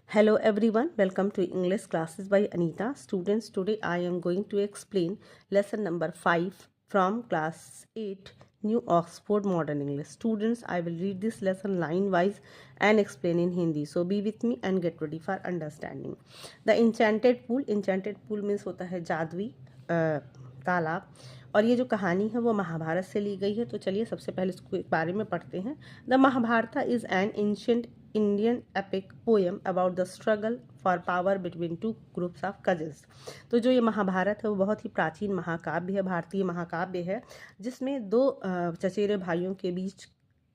Hello everyone, welcome to English classes by Anita. Students, today I am going to explain lesson number 5 from class 8 New Oxford Modern English. Students, I will read this lesson line wise and explain in Hindi. So be with me and get ready for understanding. The Enchanted Pool means होता है जादुई तालाब। और ये जो कहानी है वो महाभारत से ली गई है। तो चलिए सबसे पहले इसको बारे में पढ़ते हैं। The Mahabharata is an ancient Indian epic poem about the struggle for power between two groups of cousins. तो जो ये महाभारत है वो बहुत ही प्राचीन महाकाव्य है, भारतीय महाकाव्य है, जिसमें दो चचेरे भाइयों के बीच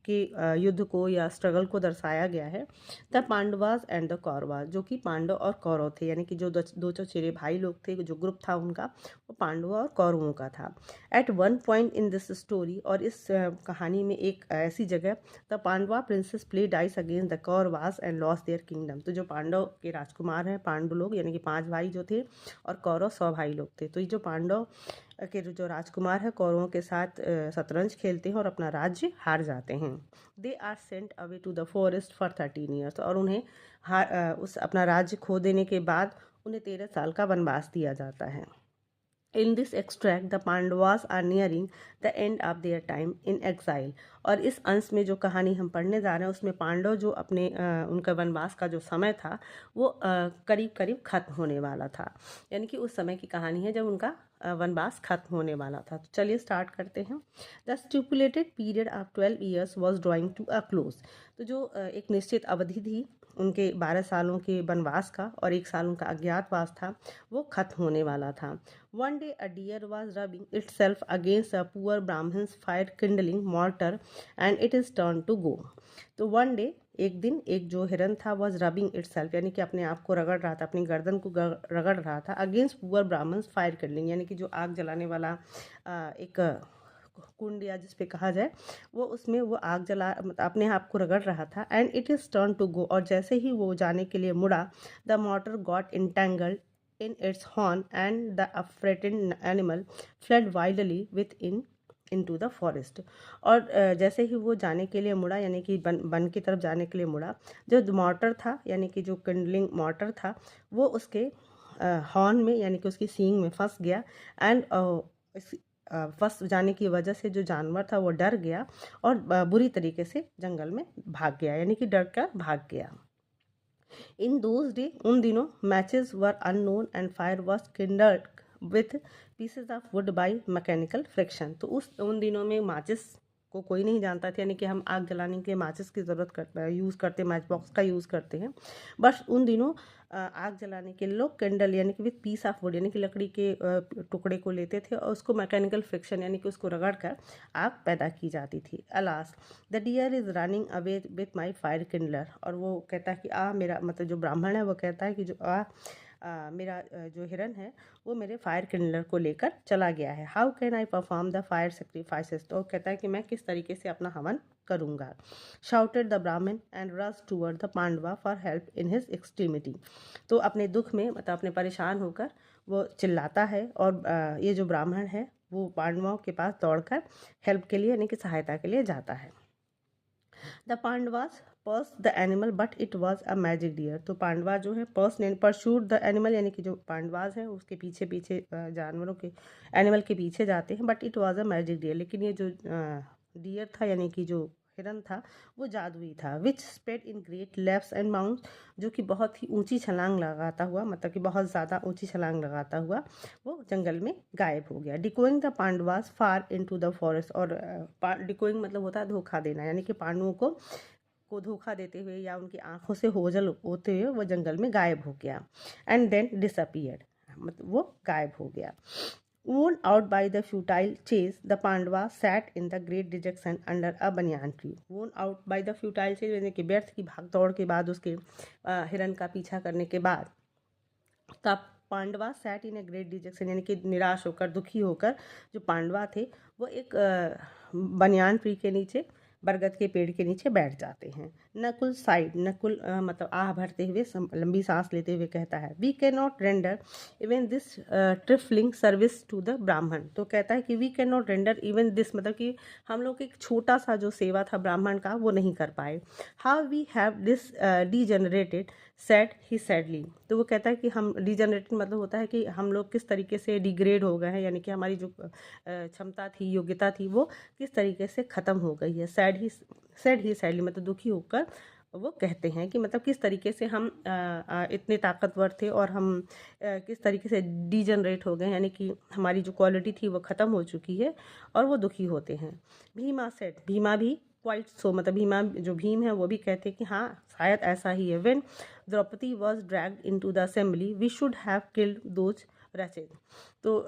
के युद्ध को या स्ट्रगल को दर्शाया गया है। The Pandavas and the Kauravas, जो कि पांडव और कौरव थे, यानी कि जो दो चचेरे भाई लोग थे, जो ग्रुप था उनका, वो पांडवों और कौरवों का था। At one point in this story, और इस कहानी में एक ऐसी जगह, the Pandava princes play dice against the Kauravas and lost their kingdom. तो जो पांडव के राजकुमार हैं, पांडु लोग यानी कि 5 भाई जो थे, और कौरव 100 भाई लोग थे। तो ये जो पांडव के जो राजकुमार है कौरवों के साथ शतरंज खेलते हैं और अपना राज्य हार जाते हैं। They are sent away to the forest for 13 years, और उन्हें उस अपना राज्य खो देने के बाद उन्हें 13 साल का वनवास दिया जाता है। In this extract the Pandavas are nearing the end of their time in exile. और इस अंश में जो कहानी हम पढ़ने जा रहे हैं उसमें पांडव जो अपने उनका वनवास का जो समय था वो करीब करीब खत्म होने वाला था, यानी कि उस समय की कहानी है जब उनका वनवास खत्म होने वाला था। तो चलिए स्टार्ट करते हैं। The stipulated period of 12 years was drawing to a close. तो जो एक निश्चित अवधि थी उनके 12 सालों के वनवास का और 1 साल उनका अज्ञातवास था, वो खत्म होने वाला था। One day a deer was rubbing itself against a poor Brahmin's fire kindling mortar and it is turned to go. तो one day एक दिन एक जो हिरन था was rubbing itself, यानी कि अपने आप को रगड़ रहा था, अपनी गर्दन को रगड़ रहा था, against poor Brahmin's fire kindling, यानी कि जो आग जलाने वाला एक कुंड या जिस पे कहा जाए, वो उसमें वो आग जला अपने आप को रगड़ रहा था। And it is turn to go, और जैसे ही वो जाने के लिए मुड़ा, the motor got entangled in its horn and the affrighted animal fled wildly into the forest। और जैसे ही वो जाने के लिए मुड़ा, यानी कि वन की तरफ जाने के लिए मुड़ा, जो मोटर था यानी कि जो किंडलिंग मोटर था वो उसके हॉर्न में यानी कि उसकी सींग में फंस गया। एंड फंस जाने की वजह से जो जानवर था वो डर गया और बुरी तरीके से जंगल में भाग गया, यानी कि डर कर भाग गया। इन दोज डे, उन दिनों, matches were unknown and fire was kindled with pieces of would buy mechanical friction. तो उन दिनों में माचिस को कोई नहीं जानता था, यानी कि हम आग जलाने के लिए माचिस की ज़रूरत यूज़ करते हैं, मैच बॉक्स का यूज़ करते हैं। बस उन दिनों आग जलाने के लिए लोग कैंडल यानी कि विथ पीस ऑफ वुड यानी कि लकड़ी के टुकड़े को लेते थे और उसको मैकेनिकल फ्रिक्शन यानी कि उसको रगड़ कर आग पैदा की जाती थी। Alas the deer is running away with my fire kindler. और वो कहता है कि मेरा मतलब जो ब्राह्मण है वो कहता है कि जो मेरा जो हिरन है वो मेरे फायर किंडलर को लेकर चला गया है। How can I perform the fire sacrifices. तो कहता है कि मैं किस तरीके से अपना हवन करूँगा। Shouted the Brahmin and rush toward the Pandava for help in his extremity. तो अपने दुख में मतलब अपने परेशान होकर वो चिल्लाता है और ये जो ब्राह्मण है वो पांडवों के पास दौड़कर हेल्प के लिए यानी कि सहायता के लिए जाता है। The Pandavas pursue the animal but it was a magic deer. तो पांडवा जो है परशूट द एनिमल यानी कि जो पांडवास हैं उसके पीछे पीछे जानवरों के एनिमल के पीछे जाते हैं, but it was a magic deer. लेकिन ये जो डियर था यानी कि जो हिरन था वो जादुई था। Which spread in great leaps and mounts, जो कि बहुत ही ऊंची छलांग लगाता हुआ मतलब कि बहुत ज़्यादा ऊंची छलांग लगाता हुआ वो जंगल में गायब हो गया। Decoying the Pandavas far into the forest. और डिकोइंग मतलब होता है धोखा देना, यानी कि पांडवों को धोखा देते हुए या उनकी आंखों से ओझल होते हुए वो जंगल में गायब हो गया। एंड देन डिसअपियर्ड, मतलब वो गायब हो गया। Worn out by the futile chase, the Pandava sat in the great dejection under a banyan tree. Worn out by the futile chase यानी कि व्यर्थ की भाग दौड़ के बाद उसके हिरन का पीछा करने के बाद तब Pandava sat in a great dejection यानी कि निराश होकर दुखी होकर जो पांडवा थे वो एक बनियान ट्री के नीचे बरगद के पेड़ के नीचे बैठ जाते हैं। नकुल साइड, नकुल मतलब आह भरते हुए लंबी सांस लेते हुए कहता है, we can not render even this trifling service to the Brahmin. तो कहता है कि we can not render even this, मतलब कि हम लोग एक छोटा सा जो सेवा था ब्राह्मण का वो नहीं कर पाए। How we have this degenerated said he sadly. तो वो कहता है कि हम डिजेनरेटेड मतलब होता है कि हम लोग किस तरीके से डिग्रेड हो गए हैं, यानी कि हमारी जो क्षमता थी, योग्यता थी, वो किस तरीके से ख़त्म हो गई है। सैड ही सैडली मतलब दुखी होकर वो कहते हैं कि मतलब किस तरीके से हम इतने ताकतवर थे और हम किस तरीके से डिजनरेट हो गए, यानी कि हमारी जो क्वालिटी थी वो ख़त्म हो चुकी है और वो दुखी होते हैं। भीमा सेड, भीमा भी क्वाइट सो, मतलब भीमा जो भीम है वो भी कहते हैं कि हाँ शायद ऐसा ही है। When Draupadi was dragged into the assembly we should have killed those wretches. तो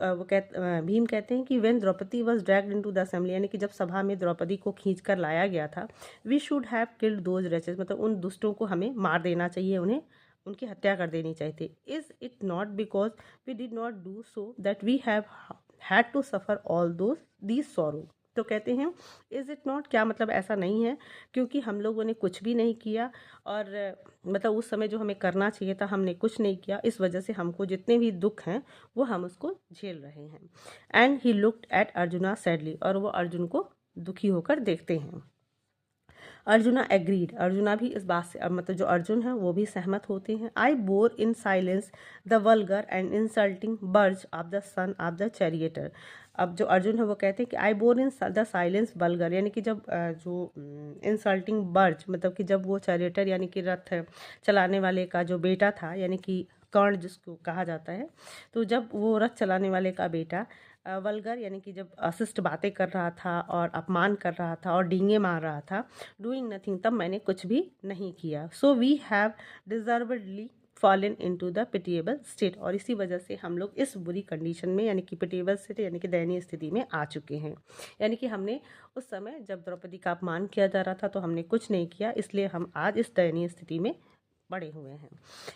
भीम कहते हैं कि when Draupadi was dragged into the assembly, यानी कि जब सभा में द्रौपदी को खींच कर लाया गया था, we should have killed those wretches, मतलब उन दुष्टों को हमें मार देना चाहिए, उन्हें उनकी हत्या कर देनी चाहिए थी। Is it not because we did not do so that we have had to suffer all those these sorrow. तो कहते हैं इज़ इट नॉट, क्या मतलब ऐसा नहीं है क्योंकि हम लोगों ने कुछ भी नहीं किया और मतलब उस समय जो हमें करना चाहिए था हमने कुछ नहीं किया, इस वजह से हमको जितने भी दुख हैं वो हम उसको झेल रहे हैं। And he looked eight arjuna sadly, और वो अर्जुन को दुखी होकर देखते हैं। अर्जुना एग्रीड, अर्जुना भी इस बात से मतलब जो अर्जुन है वो भी सहमत होते हैं। I bore in silence the vulgar and insulting barbs of the son of the charioteer. अब जो अर्जुन है वो कहते हैं कि I bore in the silence vulgar, यानी कि जब जो इंसल्टिंग बर्ज मतलब कि जब वो चैरिएटर यानी कि रथ चलाने वाले का जो बेटा था, यानी कि कर्ण जिसको कहा जाता है, तो जब वो रथ चलाने वाले का बेटा वल्गर यानी कि जब अशिष्ट बातें कर रहा था और अपमान कर रहा था और डींगे मार रहा था, डूइंग नथिंग, तब मैंने कुछ भी नहीं किया। So we have deservedly fallen into the pitiable state, और इसी वजह से हम लोग इस बुरी कंडीशन में यानी कि पिटिएबल स्टेट यानी कि दयनीय स्थिति में आ चुके हैं। यानी कि हमने उस समय जब द्रौपदी का अपमान किया जा रहा था तो हमने कुछ नहीं किया, इसलिए हम आज इस दयनीय स्थिति में पड़े हुए हैं।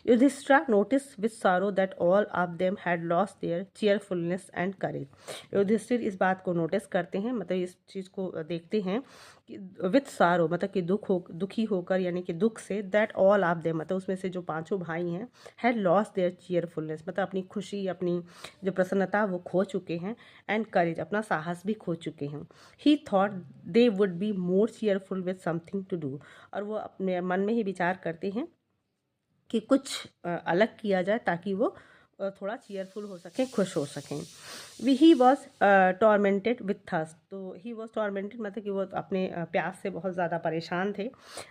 Yudhishthira notice with sorrow that all of them had lost their cheerfulness and courage. Yudhishthir इस बात को नोटिस करते हैं, मतलब इस चीज़ को देखते हैं कि विथ सारो मतलब कि दुखी होकर, यानी कि दुख से, दैट ऑल ऑफ देम मतलब उसमें से जो पांचों भाई हैं, हैड लॉस्ट देयर चीयरफुलनेस मतलब अपनी खुशी, अपनी जो प्रसन्नता वो खो चुके हैं, एंड करेज अपना साहस भी खो चुके हैं। He thought they would be more cheerful with something to do, और वो अपने मन में ही विचार करते हैं कि कुछ अलग किया जाए ताकि वो थोड़ा चीयरफुल हो सकें, खुश हो सकें। He was tormented with thirst, तो ही वॉज टॉर्मेंटेड मतलब कि वो अपने प्यास से बहुत ज़्यादा परेशान थे।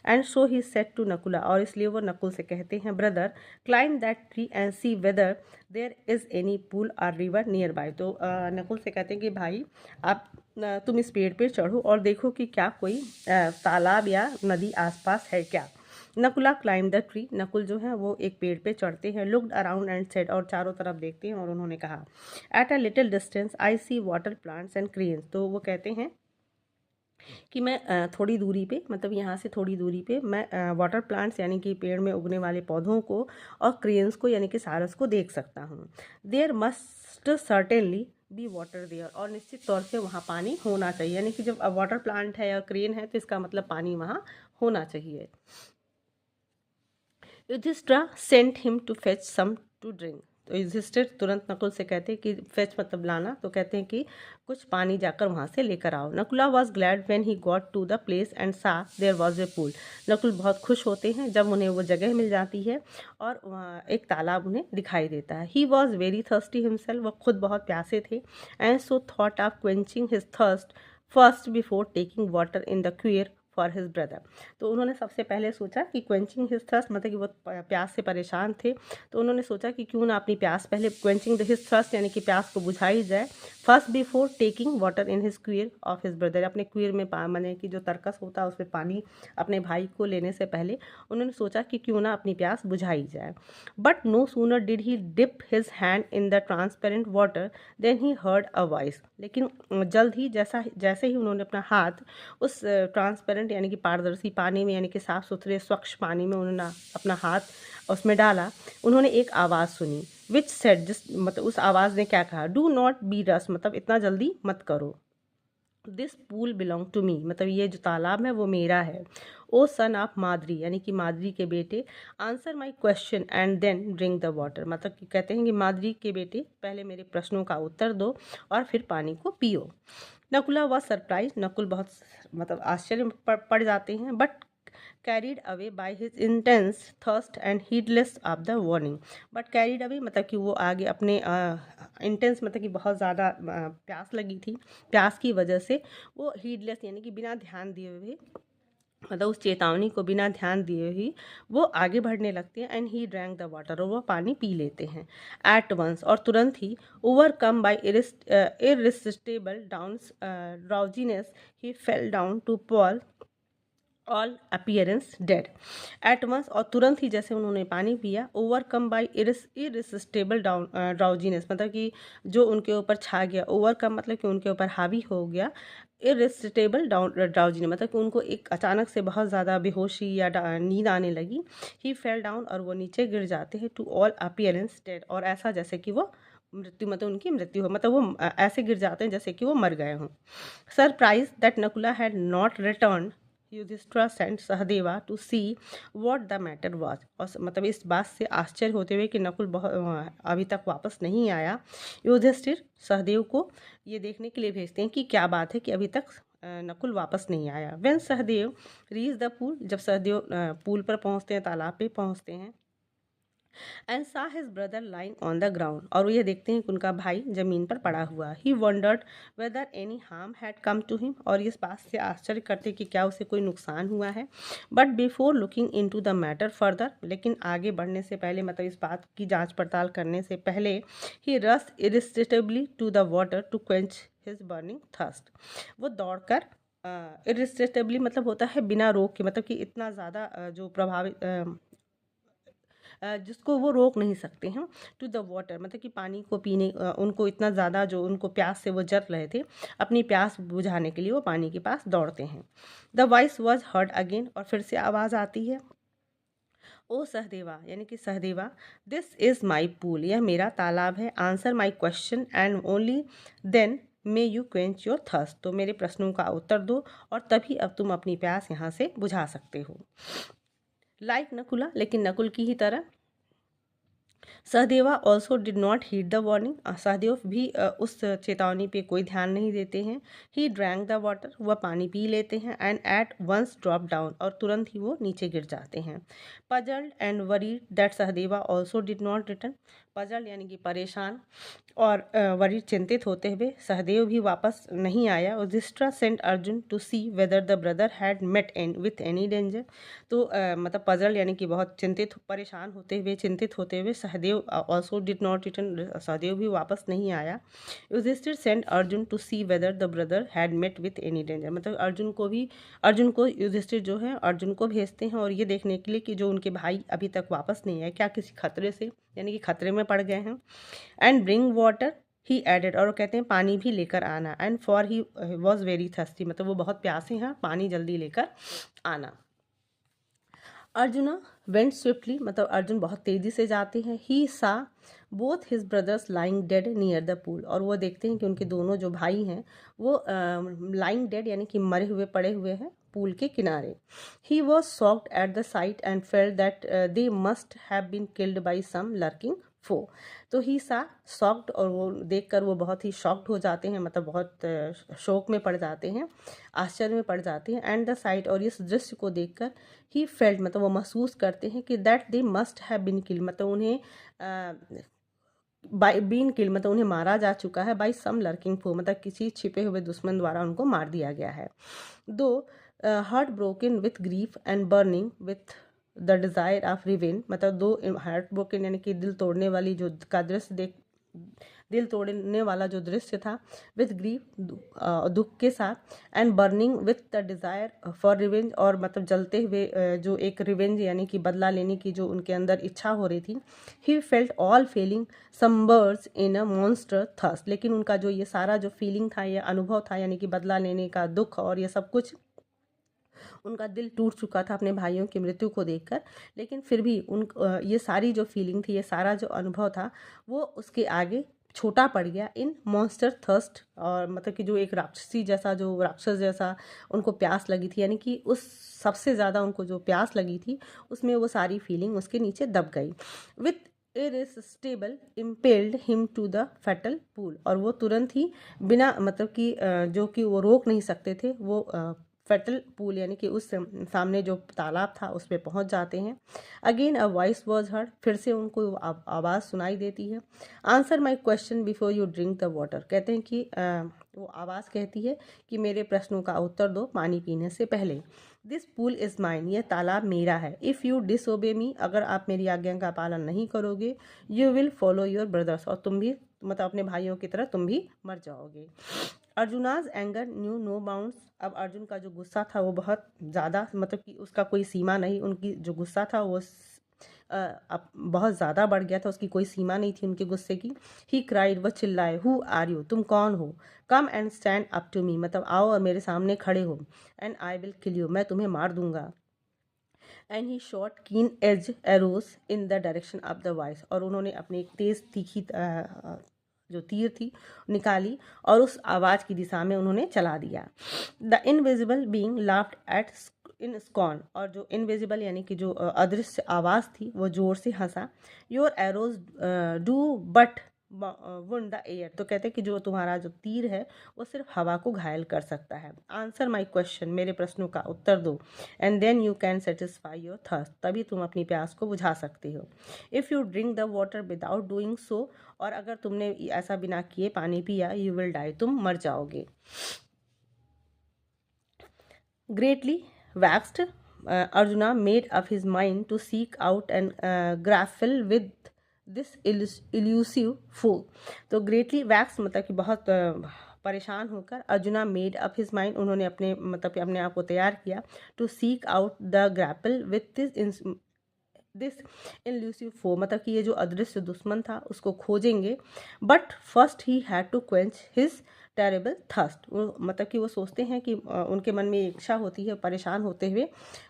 And so he said to Nakula, और इसलिए वो नकुल से कहते हैं, brother climb that tree and see whether there is any pool or river nearby. तो नकुल से कहते हैं कि भाई आप तुम इस पेड़ पे चढ़ो और देखो कि क्या कोई तालाब या नदी आसपास है क्या। Nakula climb the tree, Nakul जो है वो एक पेड़ पे चढ़ते हैं। लुक्ड अराउंड एंड सेड, और चारों तरफ देखते हैं और उन्होंने कहा, at a little distance I see water plants and cranes. तो वो कहते हैं कि मैं थोड़ी दूरी पे, मतलब यहाँ से थोड़ी दूरी पे मैं वाटर प्लांट्स यानी कि पेड़ में उगने वाले पौधों को और क्रेन्स को यानी कि सारस को देख सकता हूँ। There must certainly be water there, और निश्चित तौर से वहाँ पानी होना चाहिए, यानी कि जब वाटर प्लांट है या क्रेन है तो इसका मतलब पानी वहाँ होना चाहिए। Yudhishthir sent him to fetch some to drink, तो युधिष्ठिर तुरंत नकुल से कहते हैं कि फेच मतलब लाना, तो कहते हैं कि कुछ पानी जाकर वहाँ से लेकर आओ। Nakula was glad when he got to the place and saw there was a pool, Nakul बहुत खुश होते हैं जब उन्हें वो जगह मिल जाती है और वहाँ एक तालाब उन्हें दिखाई देता है। He was very thirsty himself, वो खुद बहुत प्यासे थे। And so thought of quenching his thirst first before taking water in the ewer for his brother, तो उन्होंने सबसे पहले सोचा कि क्वेंचिंग हिज थर्स्ट मतलब कि वो प्यास से परेशान थे, तो उन्होंने सोचा कि क्यों ना अपनी प्यास पहले, क्वेंचिंग द हिज थर्स्ट यानी कि प्यास को बुझाई जाए, first before taking water in his cure of his brother, अपने क्यूर में माने कि जो तरकस होता है उसमें पानी अपने भाई को लेने से पहले उन्होंने सोचा कि क्यों ना अपनी प्यास बुझाई जाए। But no sooner did he dip his hand in the transparent water than he heard a voice, लेकिन जल्द ही जैसे ही उन्होंने अपना हाथ उस ट्रांसपेरेंट यानी कि पारदर्शी पानी में यानी कि साफ सुथरे स्वच्छ पानी में उन्होंने अपना हाथ उसमें डाला, उन्होंने एक आवाज़ सुनी, विच सेड, जिस मतलब उस आवाज़ ने क्या कहा, डू नॉट बी रस मतलब इतना जल्दी मत करो, this pool belong to me, मतलब ये जो तालाब है वो मेरा है। ओ सन ऑफ माद्री, यानी कि माद्री के बेटे, answer my question and then drink the water, मतलब कि कहते हैं कि माद्री के बेटे पहले मेरे प्रश्नों का उत्तर दो और फिर पानी को पियो। नकुला वॉज सरप्राइज, नकुल बहुत मतलब आश्चर्य में पड़ जाते हैं, but carried away by his intense thirst and heedless of the warning, but carried away मतलब कि वो आगे अपने इंटेंस मतलब कि बहुत ज़्यादा प्यास लगी थी, प्यास की वजह से वो heedless यानी कि बिना ध्यान दिए हुए, मतलब उस चेतावनी को बिना ध्यान दिए ही वो आगे बढ़ने लगते हैं। And he drank the water, और वो पानी पी लेते हैं। एट वंस, और तुरंत ही, overcome by irresistible down drowsiness, he fell down to pall all appearance dead. At once, और तुरंत ही जैसे उन्होंने पानी पिया, overcome by irresistible down drowsiness, मतलब कि जो उनके ऊपर छा गया, ओवरकम मतलब कि उनके ऊपर हावी हो गया, इरिसिस्टेबल डाउन ड्राउजीनेस मतलब कि उनको एक अचानक से बहुत ज़्यादा बेहोशी या नींद आने लगी। ही फेल डाउन, और वो नीचे गिर जाते हैं, टू ऑल अपीयरेंस डेड, और ऐसा जैसे कि वो मृत्यु मतलब उनकी मृत्यु हो, मतलब वो ऐसे गिर जाते हैं जैसे कि वो मर गए हों। Surprise that Nakula had not return, Yudhishthir sent Sahadeva to see what the matter was, और मतलब इस बात से आश्चर्य होते हुए कि नकुल बहुत अभी तक वापस नहीं आया, युधिष्ठिर सहदेव को ये देखने के लिए भेजते हैं कि क्या बात है कि अभी तक नकुल वापस नहीं आया। When Sahadev reach the pool, जब सहदेव पूल पर पहुंचते हैं, तालाब पे पहुंचते हैं, एंड सा his brother lying on the ground, और वो ये देखते हैं कि उनका भाई जमीन पर पड़ा हुआ। He wondered whether any harm had come to him, और इस बात से आश्चर्य करते कि क्या उसे कोई नुकसान हुआ है। But before looking into the matter further, लेकिन आगे बढ़ने से पहले, मतलब इस बात की जांच पड़ताल करने से पहले, he rush irresistibly to the water to quench his burning thirst, वो दौड़कर इरिस्टिबली मतलब होता है बिना रोक के, मतलब कि इतना ज़्यादा जो प्रभावित जिसको वो रोक नहीं सकते हैं, टू द वाटर मतलब कि पानी को पीने, उनको इतना ज़्यादा जो उनको प्यास से वो जल रहे थे, अपनी प्यास बुझाने के लिए वो पानी के पास दौड़ते हैं। The voice was heard again, और फिर से आवाज़ आती है, ओ सहदेवा, यानी कि Sahadeva, this is my pool, यह मेरा तालाब है, answer my question and only then may you quench your thirst, तो मेरे प्रश्नों का उत्तर दो और तभी अब तुम अपनी प्यास यहाँ से बुझा सकते हो। लाइक नकुला, लेकिन नकुल की ही तरह, Sahadeva also did not heed the warning, Sahadev भी उस चेतावनी पे कोई ध्यान नहीं देते हैं। ही ड्रैंक द वाटर, वह पानी पी लेते हैं, and at once drop down, और तुरंत ही वो नीचे गिर जाते हैं। Puzzled and worried that Sahadeva also did not return, puzzled यानी कि परेशान, और वरीड चिंतित होते हुए सहदेव भी वापस नहीं आया। Yudhishthir sent Arjun to see whether the brother had met with any danger, तो मतलब पजल यानी कि बहुत चिंतित परेशान होते हुए चिंतित होते हुए Sahadev also did not return, Sahadev भी वापस नहीं आया। Yudhishthir sent Arjun to see whether the brother had met with any danger, मतलब अर्जुन को युधिष्ठिर जो है अर्जुन को भेजते हैं और ये देखने के लिए कि जो उनके भाई अभी तक वापस नहीं आए, क्या किसी खतरे से यानी कि खतरे में पड़ गए हैं। And bring water, he added, और वो कहते हैं पानी भी लेकर आना। And for he was very thirsty, मतलब वो बहुत प्यासे हैं, पानी जल्दी लेकर आना। अर्जुना वेंट स्विफ्टली, मतलब अर्जुन बहुत तेजी से जाते हैं। ही सा both his brothers lying dead near the pool, और वो देखते हैं कि उनके दोनों जो भाई हैं वो लाइंग डेड यानी कि मरे हुए पड़े हुए हैं पूल के किनारे। He was shocked at the sight and felt that they must have been killed by some lurking foe, तो ही सा शॉक्ड, और वो देखकर वो बहुत ही शॉक्ड हो जाते हैं, मतलब बहुत शोक में पड़ जाते हैं, आश्चर्य में पड़ जाते हैं। एंड द साइट, और इस दृश्य को देखकर, ही फेल्ट मतलब वो महसूस करते हैं कि that they must have been killed, मतलब उन्हें बाई बीन किल्ड मतलब उन्हें मारा जा चुका है, बाई सम लर्किंग फो मतलब किसी छिपे हुए दुश्मन द्वारा उनको मार दिया गया है। दो heart broken with grief and burning with the desire of revenge, मतलब दो हार्ट ब्रोकन यानी कि दिल तोड़ने वाली जो का दृश्य देख दिल तोड़ने वाला जो दृश्य था, विथ ग्रीफ दुख के साथ, and burning with the desire for revenge, और मतलब जलते हुए जो एक रिवेंज यानी कि बदला लेने की जो उनके अंदर इच्छा हो रही थी। He felt all feeling slumbers in a monster thirst, लेकिन उनका जो ये सारा जो फीलिंग था, ये अनुभव था यानी कि बदला लेने का दुख और ये सब कुछ, उनका दिल टूट चुका था अपने भाइयों की मृत्यु को देखकर, लेकिन फिर भी ये सारी जो फीलिंग थी, ये सारा जो अनुभव था, वो उसके आगे छोटा पड़ गया इन मॉन्स्टर थर्स्ट, और मतलब कि जो एक राक्षसी जैसा, जो राक्षस जैसा उनको प्यास लगी थी, यानी कि उस सबसे ज़्यादा उनको जो प्यास लगी थी उसमें वो सारी फीलिंग उसके नीचे दब गई। With irresistible impelled him to the fatal pool, और वो तुरंत ही बिना मतलब कि जो कि वो रोक नहीं सकते थे, वो फैटल पूल यानी कि उस सामने जो तालाब था उस पर पहुँच जाते हैं। Again a voice was heard, फिर से उनको आवाज़ सुनाई देती है। Answer my question before you drink the water, कहते हैं कि वो आवाज़ कहती है कि मेरे प्रश्नों का उत्तर दो पानी पीने से पहले। दिस पूल इज़ माइन, यह तालाब मेरा है। इफ़ यू डिसओबे मी, अगर आप मेरी आज्ञा का पालन नहीं करोगे, you will follow your brothers, और तुम भी मतलब अपने भाइयों की तरह तुम भी मर जाओगे। Arjuna's anger knew no bounds, अब अर्जुन का जो गुस्सा था वो बहुत ज़्यादा मतलब कि उसका कोई सीमा नहीं, उनकी जो गुस्सा था वो अब बहुत ज़्यादा बढ़ गया था, उसकी कोई सीमा नहीं थी उनके गुस्से की। ही क्राइड, वह चिल्लाए, हु आर यू, तुम कौन हो। Come and stand up to me, मतलब आओ और मेरे सामने खड़े हो। And I will kill you, मैं तुम्हें मार दूंगा। And he shot keen edge arrows in the direction of the voice, और उन्होंने अपनी एक तेज तीखी जो तीर थी निकाली और उस आवाज़ की दिशा में उन्होंने चला दिया। The invisible being laughed at in scorn, और जो इनविजिबल यानी कि जो अदृश्य आवाज़ थी वो ज़ोर से हंसा। Your arrows do but wound the air, तो कहते हैं कि जो तुम्हारा जो तीर है वो सिर्फ हवा को घायल कर सकता है। आंसर माई क्वेश्चन, मेरे प्रश्नों का उत्तर दो। And then you can satisfy your thirst, तभी तुम अपनी प्यास को बुझा सकते हो। If you drink the water without doing so, और अगर तुमने ऐसा बिना किए पानी पिया, यू विल डाई, तुम मर जाओगे। Greatly vaxxed, Arjuna made up his mind to seek out and grapple with this elusive foe। तो ग्रेटली वैक्स मतलब कि बहुत परेशान होकर Arjuna made up his mind, उन्होंने अपने मतलब कि अपने आप को तैयार किया to seek out the grapple with this elusive foe, मतलब कि ये जो अदृश्य दुश्मन था उसको खोजेंगे। But first he had to quench his terrible thirst, वो मतलब कि वो सोचते हैं कि उनके मन में इच्छा होती है, परेशान होते हुए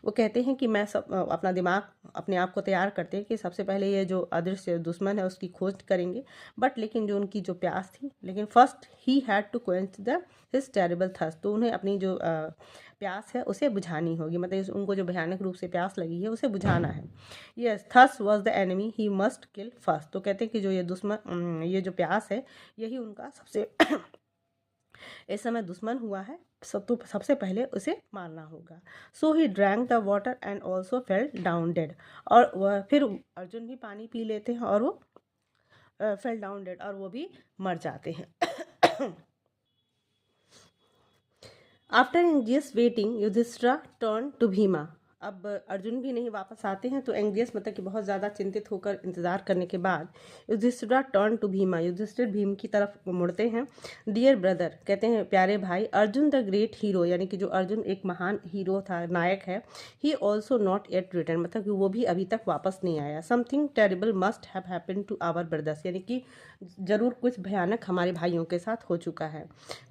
वो कहते हैं कि मैं सब अपना दिमाग अपने आप को तैयार करते हैं कि सबसे पहले ये जो अदृश्य दुश्मन है उसकी खोज करेंगे। बट लेकिन जो उनकी जो प्यास थी, लेकिन first he had to quench the his terrible thirst, तो उन्हें अपनी जो प्यास है उसे बुझानी होगी, मतलब उनको जो भयानक रूप से प्यास लगी है उसे बुझाना है। Yes, thirst was the enemy he must kill first, तो कहते हैं कि जो ये दुश्मन, ये जो प्यास है यही उनका सबसे इस समय दुश्मन हुआ है, तो सबसे पहले उसे मारना होगा। So he drank the water and also fell down dead, और वह फिर अर्जुन भी पानी पी लेते हैं और वो फेल डाउन डेड, और वो भी मर जाते हैं। After anxious waiting, Yudhishthira turn to Bhima, अब अर्जुन भी नहीं वापस आते हैं तो एंग्जियस मतलब कि बहुत ज़्यादा चिंतित होकर इंतजार करने के बाद युधिष्ठिर टर्न टू भीमा, युधिष्ठिर भीम की तरफ मुड़ते हैं। डियर ब्रदर, कहते हैं प्यारे भाई, अर्जुन द ग्रेट हीरो, यानी कि जो अर्जुन एक महान हीरो था, नायक है, he also not yet return, मतलब कि वो भी अभी तक वापस नहीं आया। Something terrible must have happened to our brothers, यानी कि ज़रूर कुछ भयानक हमारे भाइयों के साथ हो चुका है।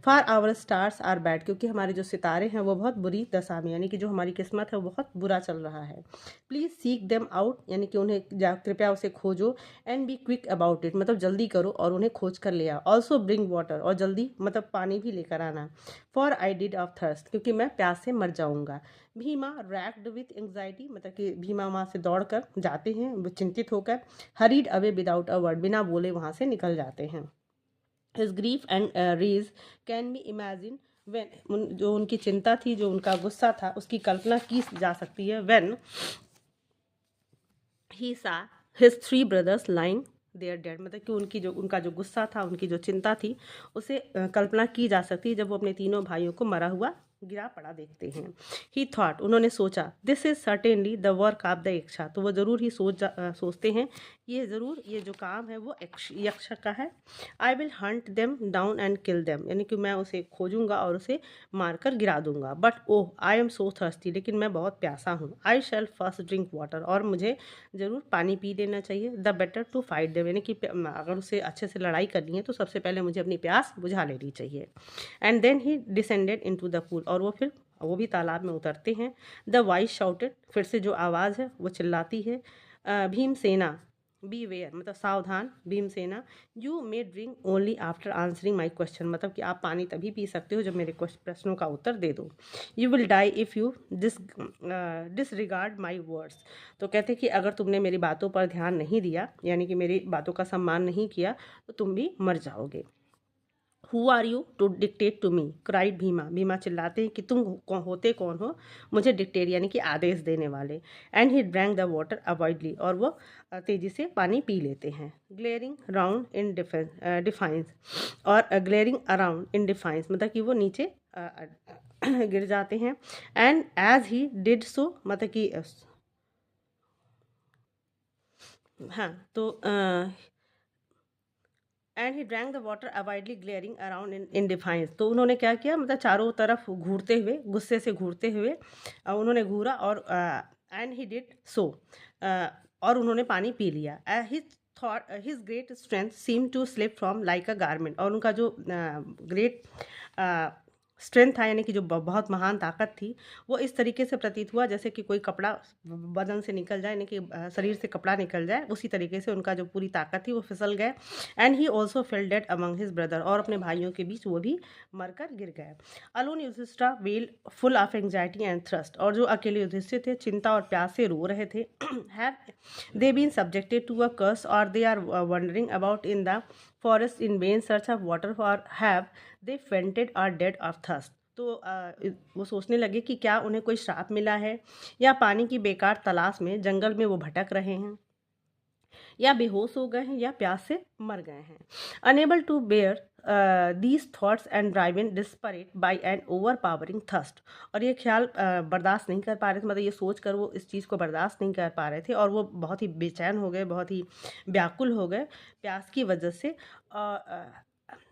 For our stars are bad, क्योंकि हमारे जो सितारे हैं वो बहुत बुरी दशा में, यानी कि जो हमारी किस्मत है वो बहुत बुरा चल रहा है। प्लीज़ सीक देम आउट, यानी कि उन्हें कृपया उसे खोजो। And be quick about it, मतलब जल्दी करो और उन्हें खोज कर ले आओ। ऑल्सो ब्रिंग वाटर, और जल्दी मतलब पानी भी लेकर आना। For I did of thirst, क्योंकि मैं प्यास से मर जाऊंगा। भीमा रैक्ड विथ एंग्जाइटी, मतलब कि भीमा वहाँ से दौड़ कर जाते हैं चिंतित होकर। Hurried away without a word, बिना बोले वहाँ से निकल जाते हैं। His grief and raise can be imagine when, जो उनकी चिंता थी, जो उनका गुस्सा था, उसकी कल्पना की जा सकती है। When he saw his 3 brothers lying there dead, मतलब कि उनका जो गुस्सा था, उनकी जो चिंता थी, उसे कल्पना की जा सकती है जब वो अपने तीनों भाइयों को मरा हुआ गिरा पड़ा देखते हैं। ही थॉट, उन्होंने सोचा, this is certainly the work of the Yaksha, तो वो ज़रूर ही सोचते हैं ये ज़रूर ये जो काम है वो यक्ष का है। I will Hunt them down and kill them, यानी कि मैं उसे खोजूंगा और उसे मारकर गिरा दूंगा। But oh I am so thirsty, लेकिन मैं बहुत प्यासा हूँ। I shall first drink water, और मुझे ज़रूर पानी पी लेना चाहिए। The better to fight them, यानी कि अगर उसे अच्छे से लड़ाई करनी है तो सबसे पहले मुझे अपनी प्यास बुझा लेनी चाहिए। And then he descended into the pool, और वो भी तालाब में उतरते हैं। द वॉइस शाउटेड, फिर से जो आवाज़ है वो चिल्लाती है, भीमसेना, बी वेयर मतलब सावधान Bhimsena, you may drink only after answering my question, मतलब कि आप पानी तभी पी सकते हो जब मेरे प्रश्नों का उत्तर दे दो। You will die if you disregard my words, तो कहते हैं कि अगर तुमने मेरी बातों पर ध्यान नहीं दिया यानी कि मेरी बातों का सम्मान नहीं किया तो तुम भी मर जाओगे। Who are you to dictate to me, cried Bhima, Bhima चिल्लाते हैं कि तुम होते कौन हो मुझे डिक्टेट यानी कि आदेश देने वाले। And he drank the water avidly, और वो तेजी से पानी पी लेते हैं। ग्लेयरिंग राउंड इन डिफाइंस, और ग्लेयरिंग अराउंड इन डिफाइंस मतलब कि वो नीचे गिर जाते हैं। And as he did so मतलब कि हाँ तो and he drank the water avidly glaring around in defiance, तो उन्होंने क्या किया मतलब चारों तरफ घूरते हुए, गुस्से से घूरते हुए उन्होंने घूरा, और एंड ही डिड सो, और उन्होंने पानी पी लिया। His thought his great strength seem to slip from like a garment, और उनका जो ग्रेट स्ट्रेंथ था यानी कि जो बहुत महान ताकत थी वो इस तरीके से प्रतीत हुआ जैसे कि कोई कपड़ा बदन से निकल जाए यानी कि शरीर से कपड़ा निकल जाए, उसी तरीके से उनका जो पूरी ताकत थी वो फिसल गए। And he also fail dead among his brother, और अपने भाइयों के बीच वो भी मरकर गिर गए। Alone Yudhishthira well full of anxiety and thirst, और जो अकेले युधिष्ठिर थे चिंता और प्यास से रो रहे थे। Have they been subjected to a curse और they are wandering about in the forest in vain search of water for have they fainted or dead of thirst, तो वो सोचने लगे कि क्या उन्हें कोई श्राप मिला है या पानी की बेकार तलाश में जंगल में वो भटक रहे हैं, या बेहोश हो गए हैं या प्यास से मर गए हैं। Unable to bear these thoughts and driven desperate by an overpowering thirst, और ये ख्याल बर्दाश्त नहीं कर पा रहे थे, मतलब ये सोच कर वो इस चीज़ को बर्दाश्त नहीं कर पा रहे थे, और वो बहुत ही बेचैन हो गए, बहुत ही व्याकुल हो गए प्यास की वजह से।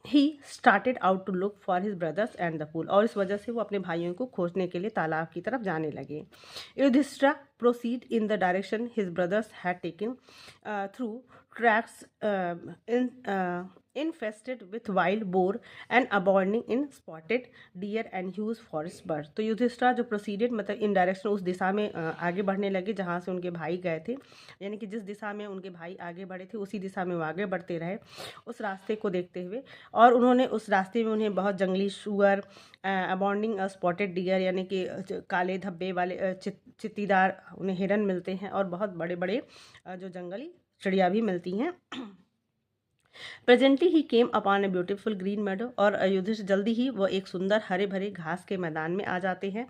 He started out to look for his brothers and the pool, और इस वजह से वो अपने भाइयों को खोजने के लिए तालाब की तरफ जाने लगे। Yudhishthira proceed in the direction his brothers had taken through tracks infested with wild boar and abounding in spotted deer and huge forest birds, तो युधिष्ठिर जो प्रोसीडेड मतलब इन डायरेक्शन उस दिशा में आगे बढ़ने लगे जहाँ से उनके भाई गए थे, यानी कि जिस दिशा में उनके भाई आगे बढ़े थे उसी दिशा में वो आगे बढ़ते रहे उस रास्ते को देखते हुए, और उन्होंने उस रास्ते में उन्हें बहुत जंगली शुअर, अबाउंडिंग स्पॉटेड डियर यानी कि काले धब्बे वाले चित्तीदार उन्हें हिरन मिलते हैं, और बहुत बड़े बड़े जो जंगली चिड़िया भी मिलती हैं। Presently he came upon a beautiful green meadow, और युधिष्ठिर जल्दी ही वो एक सुंदर हरे भरे घास के मैदान में आ जाते हैं।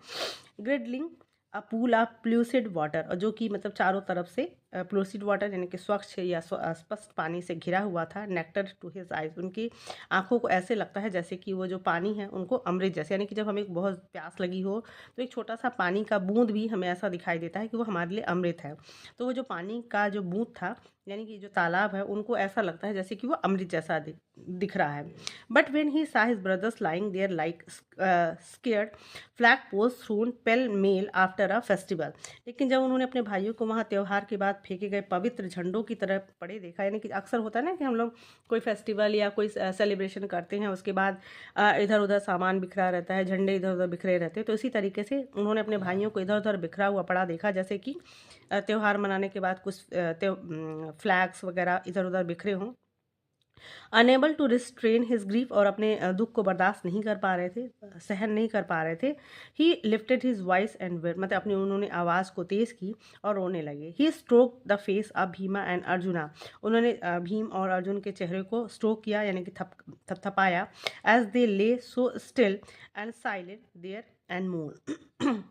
ग्रिडलिंग अ पूल ऑफ प्लूसिड वाटर, और जो कि मतलब चारों तरफ से प्लूसिड वाटर यानी कि स्वच्छ या स्पष्ट पानी से घिरा हुआ था। नेक्टर टू हिज आइज, उनकी आंखों को ऐसे लगता है जैसे कि वो जो पानी है उनको अमृत जैसे, यानी कि जब हमें बहुत प्यास लगी हो तो एक छोटा सा पानी का बूंद भी हमें ऐसा दिखाई देता है कि वो हमारे लिए अमृत है। तो वो जो पानी का जो बूंद था यानी कि जो तालाब है उनको ऐसा लगता है जैसे कि वो अमृत जैसा दिख रहा है। But when he saw his brothers lying there like scattered flag post thrown pell mell after a festival, लेकिन जब उन्होंने अपने भाइयों को वहाँ त्यौहार के बाद फेंके गए पवित्र झंडों की तरह पड़े देखा, यानी कि अक्सर होता है ना कि हम लोग कोई फेस्टिवल या कोई सेलिब्रेशन करते हैं उसके बाद इधर उधर सामान बिखरा रहता है, झंडे इधर उधर बिखरे रहते हैं, तो इसी तरीके से उन्होंने अपने भाइयों को इधर उधर बिखरा हुआ पड़ा देखा, जैसे कि त्यौहार मनाने के बाद कुछ फ्लैग्स वगैरह इधर उधर बिखरे हों। Unable to restrain his grief, और अपने दुख को बर्दाश्त नहीं कर पा रहे थे, सहन नहीं कर पा रहे थे। He lifted his voice and wept, मतलब अपनी उन्होंने आवाज़ को तेज़ की और रोने लगे। He stroked the face of Bhima and Arjuna, उन्होंने भीम और अर्जुन के चेहरे को स्ट्रोक किया यानी कि थपथपाया। As they lay so still and silent there and more,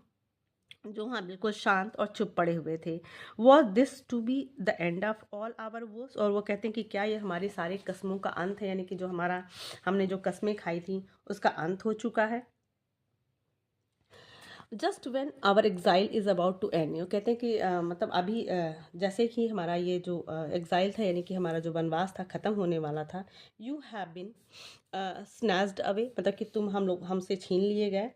जो हाँ बिल्कुल शांत और चुप पड़े हुए थे। Was this to be the end of all our vows, और वो कहते हैं कि क्या ये हमारी सारी कस्मों का अंत है, यानी कि जो हमने जो कस्में खाई थी उसका अंत हो चुका है। Just when our exile is about to end, वो कहते हैं कि मतलब अभी जैसे कि हमारा ये जो एग्जाइल था यानी कि हमारा जो वनवास था ख़त्म होने वाला था। You have been snatched away, मतलब कि हमसे छीन लिए गए।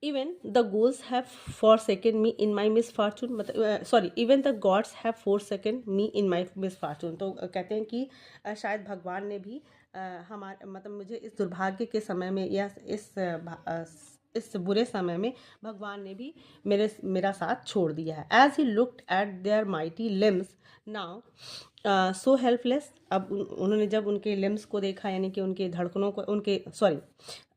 Even the gods have forsaken me in my misfortune, मतलब sorry even the gods have forsaken me in my misfortune, तो कहते हैं कि शायद भगवान ने भी हमारे मतलब मुझे इस दुर्भाग्य के समय में या इस इस बुरे समय में भगवान ने भी मेरा साथ छोड़ दिया है। As he looked at their mighty limbs now so helpless, अब उन्होंने जब उनके लिम्स को देखा, यानी कि उनके धड़कनों को, उनके sorry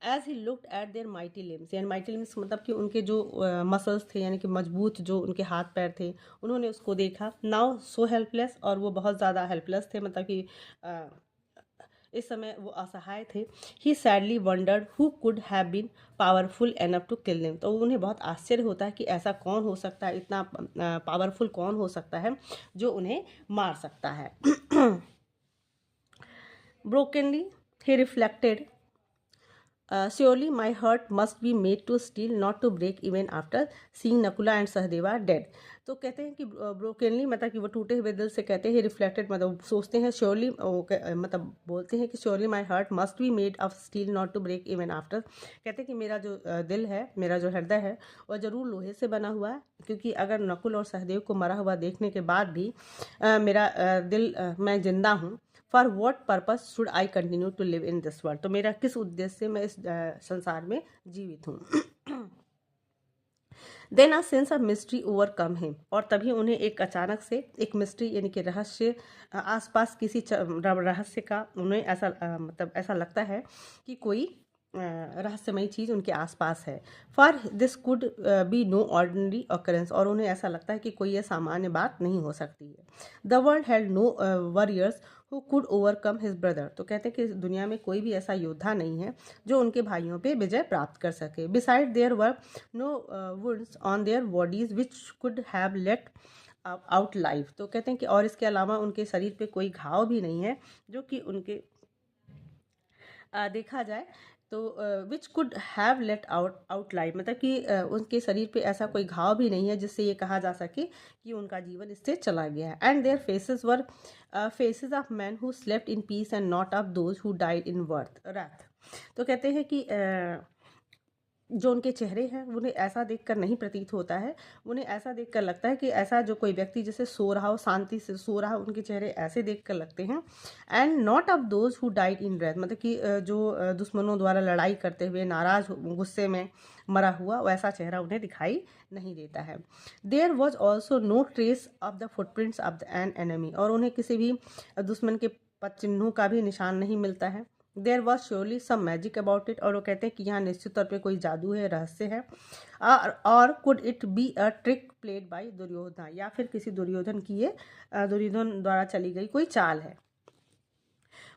as he looked at their mighty limbs, यानी माइटी लिम्स मतलब कि उनके जो मसल्स थे, यानी कि मजबूत जो उनके हाथ पैर थे, उन्होंने उसको देखा। नाउ सो हेल्पलेस, और वो बहुत ज़्यादा हेल्पलेस थे, मतलब कि इस समय वो असहाय थे। He sadly wondered who could have been powerful enough to kill him, तो उन्हें बहुत आश्चर्य होता है कि ऐसा कौन हो सकता है, इतना पावरफुल कौन हो सकता है जो उन्हें मार सकता है। ब्रोकनली ही reflected, surely my heart must be made to steel, not to break even after seeing Nakula and Sahadeva dead। तो कहते हैं कि ब्रोकनली मतलब कि वो टूटे हुए दिल से कहते हैं, रिफ्लेक्टेड मतलब सोचते हैं, श्योरली मतलब बोलते हैं कि surely my heart must be made of steel not to break even after, कहते हैं कि मेरा जो दिल है, मेरा जो हृदय है, वह ज़रूर लोहे से बना हुआ है, क्योंकि अगर नकुल और सहदेव को मरा हुआ देखने के बाद भी मेरा दिल, मैं जिंदा हूँ। For what purpose should I continue to live in this world, तो मेरा किस उद्देश्य से मैं इस संसार में जीवित हूँ। Then a sense of mystery overcome him, और तभी उन्हें एक अचानक से एक मिस्ट्री यानी कि रहस्य, आसपास किसी रहस्य का उन्हें ऐसा मतलब ऐसा लगता है कि कोई रहस्यमयी चीज़ उनके आसपास है। For this could be no ordinary occurrence, और उन्हें ऐसा लगता है कि कोई ये सामान्य बात नहीं हो सकती है। The world had no warriors who could overcome his brother, तो कहते हैं कि दुनिया में कोई भी ऐसा योद्धा नहीं है जो उनके भाइयों पे विजय प्राप्त कर सके। Beside there were no wounds on their bodies which could have let out life, तो कहते हैं कि और इसके अलावा उनके शरीर पे कोई घाव भी नहीं है जो कि उनके देखा जाए तो विच could have let out life, मतलब कि उनके शरीर पे ऐसा कोई घाव भी नहीं है जिससे ये कहा जा सके कि उनका जीवन इससे चला गया है। And their faces were faces of man who slept in peace and not of those who died in wrath, तो कहते हैं कि जो उनके चेहरे हैं उन्हें ऐसा देखकर नहीं प्रतीत होता है, उन्हें ऐसा देखकर लगता है कि ऐसा जो कोई व्यक्ति जैसे सो रहा हो, शांति से सो रहा हो, उनके चेहरे ऐसे देखकर लगते हैं। And not of those who died in wrath, मतलब कि जो दुश्मनों द्वारा लड़ाई करते हुए नाराज गुस्से में मरा हुआ, वैसा चेहरा उन्हें दिखाई नहीं देता है। There was also no trace of the footprints of an enemy, और उन्हें किसी भी दुश्मन के पद चिन्हों का भी निशान नहीं मिलता है। There was surely some magic about it, और वो कहते हैं कि यहाँ निश्चित तौर पे कोई जादू है, रहस्य है। और could it be a trick played by Duryodhana, या फिर किसी दुर्योधन की ये दुर्योधन द्वारा चली गई कोई चाल है।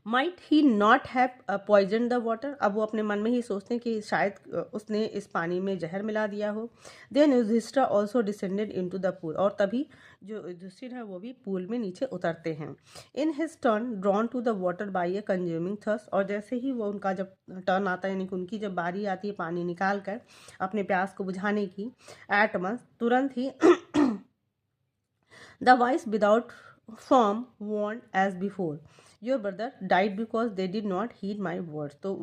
Might he not have poison the water, अब वो अपने मन में ही सोचते हैं कि शायद उसने इस पानी में जहर मिला दिया हो। Then Yudhishthira also descended into the pool, और तभी जो युधिष्ठिर है वो भी पूल में नीचे उतरते हैं। In his turn drawn to the water by a consuming thirst, और जैसे ही वो उनका जब टर्न आता है, यानी कि उनकी जब बारी आती है पानी निकाल कर अपने प्यास को बुझाने की, एट वंस तुरंत ही the voice without form warned as before, your brother died because they did not heed my words, तो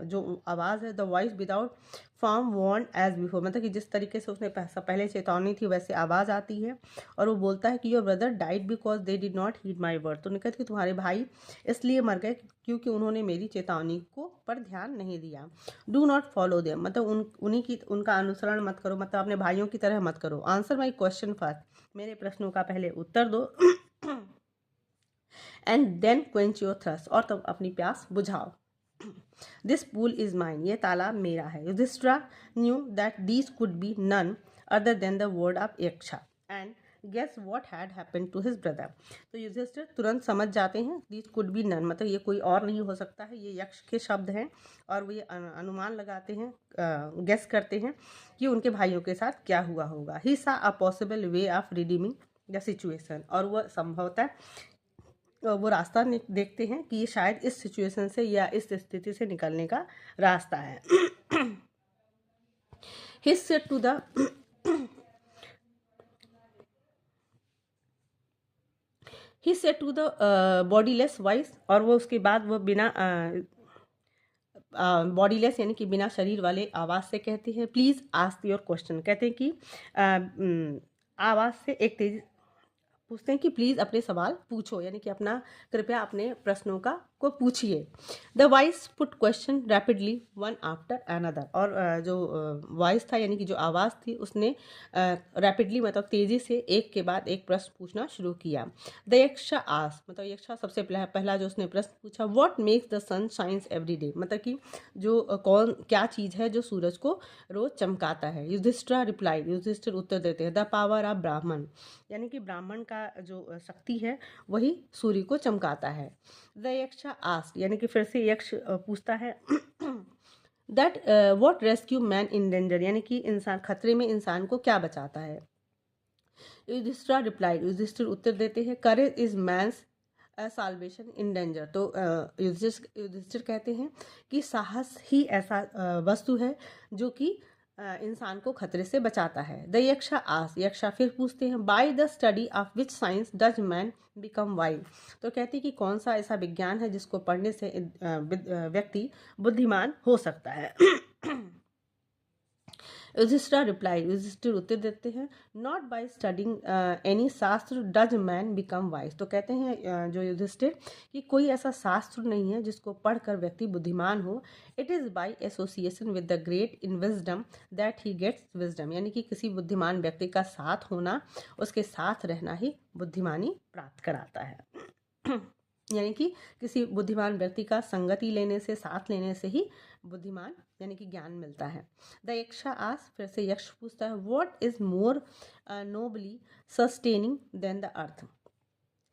जो आवाज़ है the voice without form warned as before, मतलब कि जिस तरीके से उसने पहले चेतावनी थी वैसे आवाज़ आती है, और वो बोलता है कि your brother died because they did not heed my word, तो निकट कि तुम्हारे भाई इसलिए मर गए क्योंकि उन्होंने मेरी चेतावनी को पर ध्यान नहीं दिया। डू नॉट फॉलो देम, मतलब उनका अनुसरण मत करो, मतलब अपने भाइयों की तरह मत करो। आंसर माई क्वेश्चन फर्स्ट, मेरे प्रश्नों का पहले उत्तर दो। And then quench your thirst, और तब अपनी प्यास बुझाओ। दिस पूल इज माइन, ये तालाब मेरा है। Yudhishthira knew that these could be none other than the word of Yaksha and guess what had happened to his brother, तो युधिष्ठिर तुरंत समझ जाते हैं दीज कुड बी नन, मतलब ये कोई और नहीं हो सकता है, ये यक्ष के शब्द हैं, और वो ये अनुमान लगाते हैं, गेस करते हैं कि उनके भाइयों के साथ क्या हुआ होगा। ही सा a possible way of redeeming the situation, और वह संभवतः वो रास्ता देखते हैं कि ये शायद इस सिचुएशन से या इस स्थिति से निकलने का रास्ता है। He said to the he said to the bodiless voice, और वो उसके बाद वो बिना बॉडीलेस यानी कि बिना शरीर वाले आवाज़ से कहते हैं, प्लीज़ आस्क योर क्वेश्चन, कहते हैं कि आवाज़ से एक तेज पूछते हैं कि प्लीज़ अपने सवाल पूछो, यानी कि अपना कृपया अपने प्रश्नों का को पूछिए। The voice put question rapidly one after another, और जो वॉइस था यानी कि जो आवाज़ थी उसने रैपिडली मतलब तेज़ी से एक के बाद एक प्रश्न पूछना शुरू किया। द यक्षा आस मतलब यक्षा सबसे पहला जो उसने प्रश्न पूछा, what makes the sun shines every day, मतलब कि जो कौन क्या चीज़ है जो सूरज को रोज चमकाता है। युधिष्ठिर रिप्लाइड, युधिष्ठिर उत्तर देते हैं, द पावर ऑफ ब्राह्मण, यानी कि ब्राह्मण का जो शक्ति है वही सूर्य को चमकाता है। द यक्षा आस्क्ड, यानी कि फिर से यक्ष पूछता है that what rescue man in danger, यानी कि इंसान खतरे में इंसान को क्या बचाता है। युधिष्ठिर रिप्लाइड, युधिष्ठिर उत्तर देते हैं, courage is man's salvation in danger. तो युधिष्ठिर कहते हैं कि साहस ही ऐसा वस्तु है जो कि इंसान को खतरे से बचाता है। द यक्षा आस, यक्षा फिर पूछते हैं, by the study of which science does man become wise, तो कहते हैं कि कौन सा ऐसा विज्ञान है जिसको पढ़ने से व्यक्ति बुद्धिमान हो सकता है। युधिष्ठिर रिप्लाई, युधिष्ठिर उत्तर देते हैं, नॉट बाय स्टडिंग एनी शास्त्र डज मैन बिकम वाइज, तो कहते हैं जो युधिष्ठिर कि कोई ऐसा शास्त्र नहीं है जिसको पढ़कर व्यक्ति बुद्धिमान हो। It is by association with the great in wisdom that he gets wisdom, यानी कि किसी बुद्धिमान व्यक्ति का साथ होना, उसके साथ रहना ही बुद्धिमानी प्राप्त कराता है। यानी कि किसी बुद्धिमान व्यक्ति का संगति लेने से, साथ लेने से ही बुद्धिमान यानी कि ज्ञान मिलता है। द यक्षा आस, फिर से यक्ष पूछता है, what is more nobly sustaining than the earth,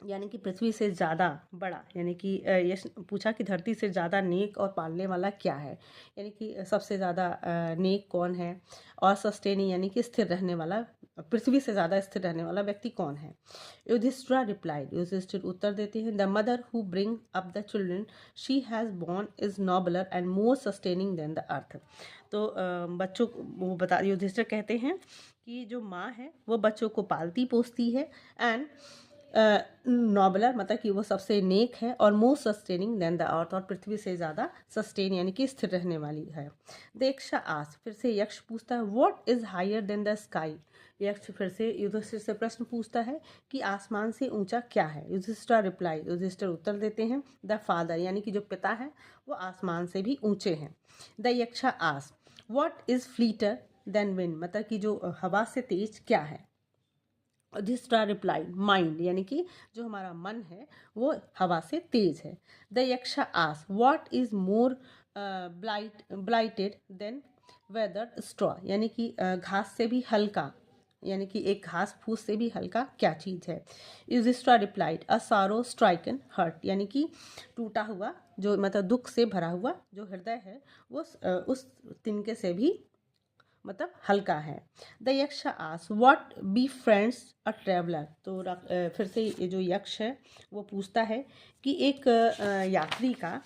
यानी कि पृथ्वी से ज़्यादा बड़ा, यानी कि यश पूछा कि धरती से ज़्यादा नेक और पालने वाला क्या है, यानी कि सबसे ज़्यादा नेक कौन है, और सस्टेनिंग यानी कि स्थिर रहने वाला, पृथ्वी से ज़्यादा स्थिर रहने वाला व्यक्ति कौन है। युधिष्ठिर रिप्लाइड, युधिष्ठिर उत्तर देते हैं, the mother who bring up the children she has borne is nobler and more sustaining than the earth. तो बच्चों वो बता, युधिष्ठिर कहते हैं कि जो माँ है वो बच्चों को पालती पोसती है, एंड नॉबलर मतलब कि वो सबसे नेक है, और most sustaining than the earth, और पृथ्वी से ज़्यादा सस्टेन यानी कि स्थिर रहने वाली है। द यक्षा आस्क्ड, फिर से यक्ष पूछता है, what is higher than the sky, Yaksha फिर से युधिष्ठिर से प्रश्न पूछता है कि आसमान से ऊंचा क्या है। युधिष्ठिर रिप्लाई, युधिष्ठिर उत्तर देते हैं, द फादर, यानी कि जो पिता है वो आसमान से भी ऊंचे हैं। The Yaksha asked, what is fleeter than wind, मतलब कि जो हवा से तेज क्या है। युधिष्ठिर रिप्लाइड, माइंड, यानी कि जो हमारा मन है वो हवा से तेज है। The Yaksha asked, what is more blighted than withered straw, यानी कि घास से भी हल्का, यानी कि एक घास फूस से भी हल्का क्या चीज़ है। युधिष्ठिर रिप्लाइड, अ सारो स्ट्राइकन हर्ट, यानी कि टूटा हुआ जो मतलब दुख से भरा हुआ जो हृदय है वो उस तिनके से भी मतलब हल्का है। द यक्ष आस, what befriends a traveller, तो फिर से ये जो यक्ष है वो पूछता है कि एक यात्री का